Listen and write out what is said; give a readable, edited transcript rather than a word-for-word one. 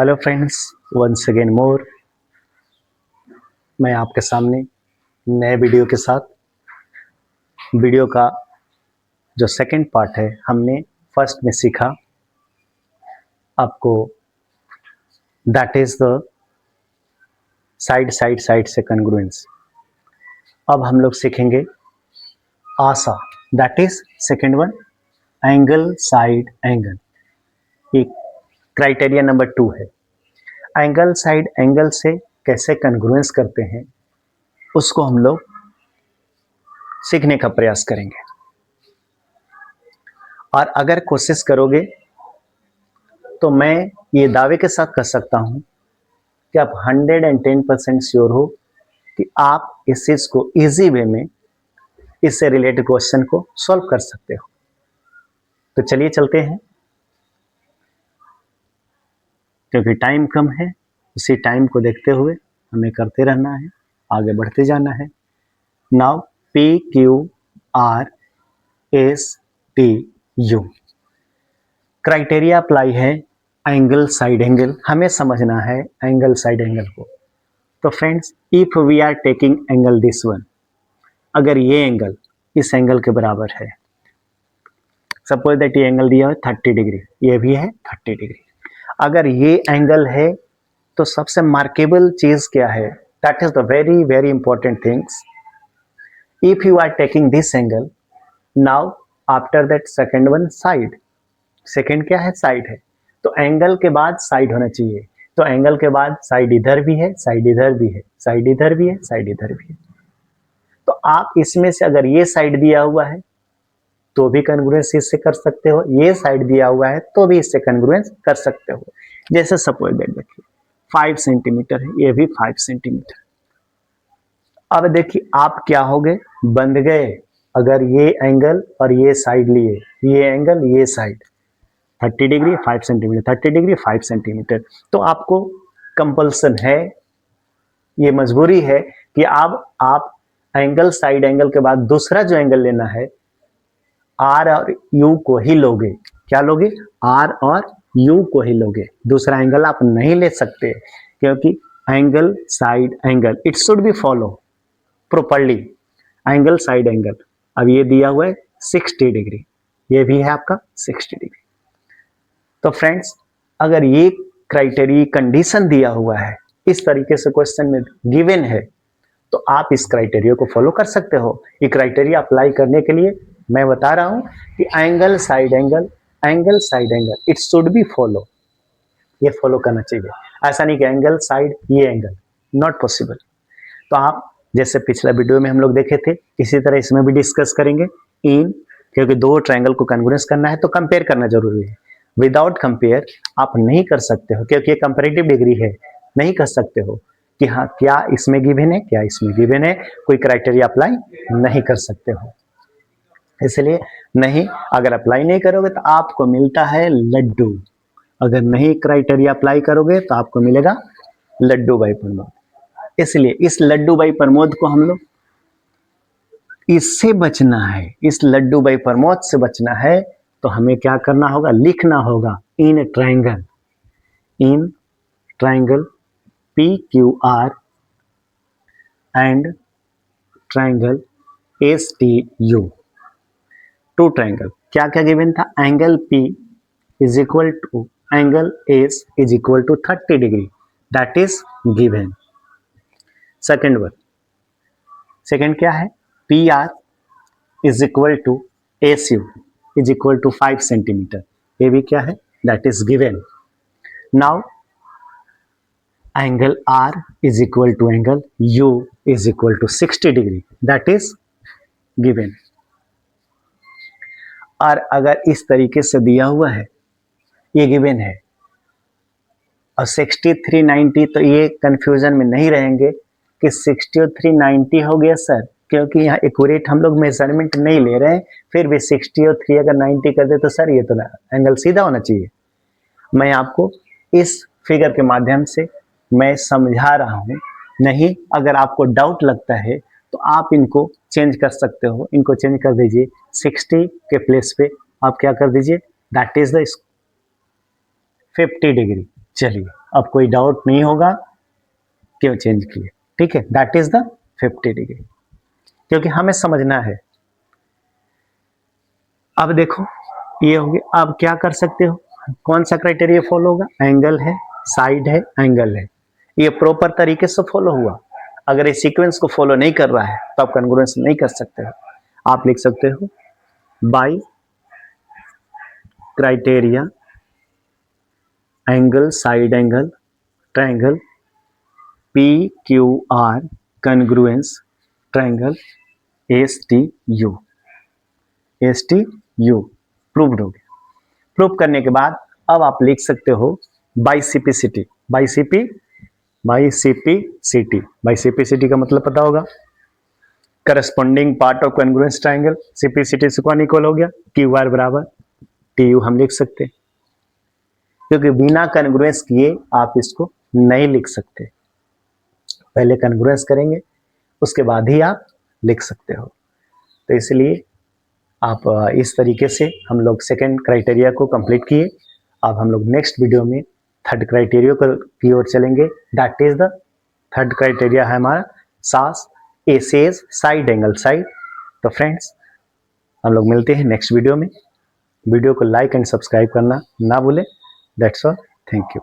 Hello friends, once again more मैं आपके सामने नए वीडियो के साथ। वीडियो का जो सेकंड पार्ट है, हमने फर्स्ट में सीखा आपको that is the side side side से कॉन्ग्रुएंस। अब हम लोग सीखेंगे आसा, that is second one, angle side angle. एक क्राइटेरिया नंबर 2 है, एंगल साइड एंगल से कैसे कॉन्ग्रुएंस करते हैं उसको हम लोग सीखने का प्रयास करेंगे। और अगर कोशिश करोगे तो मैं ये दावे के साथ कह सकता हूं कि आप 110% श्योर हो कि आप इस चीज को इजी वे में इससे रिलेटेड क्वेश्चन को सॉल्व कर सकते हो। तो चलिए चलते हैं, क्योंकि टाइम कम है, उसी टाइम को देखते हुए हमें करते रहना है, आगे बढ़ते जाना है। नाउ PQRSTU क्राइटेरिया अप्लाई है एंगल साइड एंगल, हमें समझना है एंगल साइड एंगल को। तो friends, if we are taking angle this one, अगर ये एंगल इस एंगल के बराबर है, सपोज दैट ये एंगल दिया है 30 डिग्री, ये भी है 30 डिग्री। अगर ये एंगल है तो सबसे मार्केबल चीज क्या है, that is the very very important things. If you are taking this angle, now after that second one side, second क्या है, साइड है, तो एंगल के बाद साइड होना चाहिए। तो एंगल के बाद साइड इधर भी है, साइड इधर भी है, साइड इधर भी है, साइड इधर भी है। तो आप इसमें से अगर ये साइड दिया हुआ है तो भी कॉन्ग्रुएंस इससे कर सकते हो, ये साइड दिया हुआ है तो भी इससे कॉन्ग्रुएंस कर सकते हो। जैसे सपोज दैट देखिए 5 सेंटीमीटर है, ये भी 5 सेंटीमीटर। अब देखिए आप क्या हो गए, बंध गए। अगर ये एंगल और ये साइड लिए, ये एंगल ये side, 30 degree 5 centimetre, 30 degree 5 centimetre, तो आपको कंपल्सन है, ये मजबूरी है कि अब आप एंगल साइड एंगल के बाद दूसरा जो एंगल लेना है, आर और यू को ही लोगे। क्या लोगे, आर और यू को ही लोगे, दूसरा एंगल आप नहीं ले सकते, क्योंकि angle side angle it should be follow properly, angle side angle. अब ये दिया हुआ है 60 डिग्री, ये भी है आपका 60 डिग्री। तो फ्रेंड्स, अगर ये क्राइटेरिया कंडीशन दिया हुआ है, इस तरीके से क्वेश्चन में गिवन है, तो आप इस क्राइटेरिया को फॉलो कर सकते हो। ये क्राइटेरिया अप्लाई करने के लिए मैं बता रहा हूं कि angle side angle, angle side angle it should be follow, ये फॉलो करना चाहिए। ऐसा नहीं कि एंगल साइड ये एंगल, नॉट पॉसिबल। तो आप जैसे पिछला वीडियो में हम लोग देखे थे, इसी तरह इसमें भी डिस्कस करेंगे। क्योंकि दो ट्रायंगल को कॉन्ग्रुएंस करना है तो कंपेयर करना जरूरी है। विदाउट कंपेयर आप नहीं कर सकते हो, क्योंकि ये कंपैरेटिव डिग्री है, नहीं कर सकते हो कि हाँ क्या इसमें गिवन है, क्या इसमें गिवन है, कोई क्राइटेरिया अप्लाई नहीं कर सकते हो। इसलिए नहीं, अगर अप्लाई नहीं करोगे तो आपको मिलता है लड्डू। अगर नहीं क्राइटेरिया अप्लाई करोगे तो आपको मिलेगा लड्डू बाई प्रमोद। इसलिए इस लड्डू बाई प्रमोद को हम लोग, इससे बचना है, इस लड्डू बाई प्रमोद से बचना है, तो हमें क्या करना होगा, लिखना होगा in triangle PQR and triangle STU, two triangle. क्या क्या गिवन था, angle P is equal to angle S is equal to 30 degree, that is given. Second one, second क्या है, PR is equal to SU is equal to 5 centimetre, ये भी क्या है, that is given. Now angle R is equal to angle U is equal to 60 degree, that is given. और अगर इस तरीके से दिया हुआ है, ये गिवन है, और 60 390, तो ये कंफ्यूजन में नहीं रहेंगे कि 60 और 390 हो गया सर, क्योंकि यहाँ एक्यूरेट हम लोग मेजरमेंट नहीं ले रहे हैं, फिर भी 60 और 3 अगर 90 कर दे तो सर ये तो एंगल सीधा होना चाहिए। मैं आपको इस फिगर के माध्यम से मैं समझा रहा हूँ। नहीं, अगर आपको डाउट लगता है तो आप इनको चेंज कर सकते हो, इनको चेंज कर दीजिए, 60 के प्लेस पे आप क्या कर दीजिए, दैट इज द 50 डिग्री। चलिए अब कोई डाउट नहीं होगा क्यों चेंज किए, ठीक है। दैट इज द 50 डिग्री, क्योंकि हमें समझना है। अब देखो ये हो गया। अब क्या कर सकते हो, कौन सा क्राइटेरिया फॉलो होगा, एंगल है, साइड है, एंगल है, ये प्रॉपर तरीके से फॉलो हुआ। अगर इस सीक्वेंस को फॉलो नहीं कर रहा है तो आप कॉन्ग्रुएंस नहीं कर सकते हो। आप लिख सकते हो by criteria angle side angle triangle P Q R congruence triangle S T U, S T U proved हो गया। प्रूव करने के बाद अब आप लिख सकते हो बाइसिपिसिटी, बाइसिपिसिटी, बाइसिपिसिटी का मतलब पता होगा, corresponding part of congruence triangle. CPCT से कौन इक्वल हो गया, क्यू आर बराबर टी यू हम लिख सकते हैं, क्योंकि बिना कॉन्ग्रुएंस किए आप इसको नहीं लिख सकते। पहले कॉन्ग्रुएंस करेंगे उसके बाद ही आप लिख सकते हो। तो इसलिए आप इस तरीके से हम लोग सेकेंड क्राइटेरिया को कंप्लीट किए। अब हम लोग नेक्स्ट वीडियो में थर्ड क्राइटेरिया की ओर चलेंगे। That is the third criteria है हमारा सास एसेज साइड एंगल साइड। तो फ्रेंड्स हम लोग मिलते हैं नेक्स्ट वीडियो में। वीडियो को लाइक एंड सब्सक्राइब करना ना भूलें। That's all, thank you.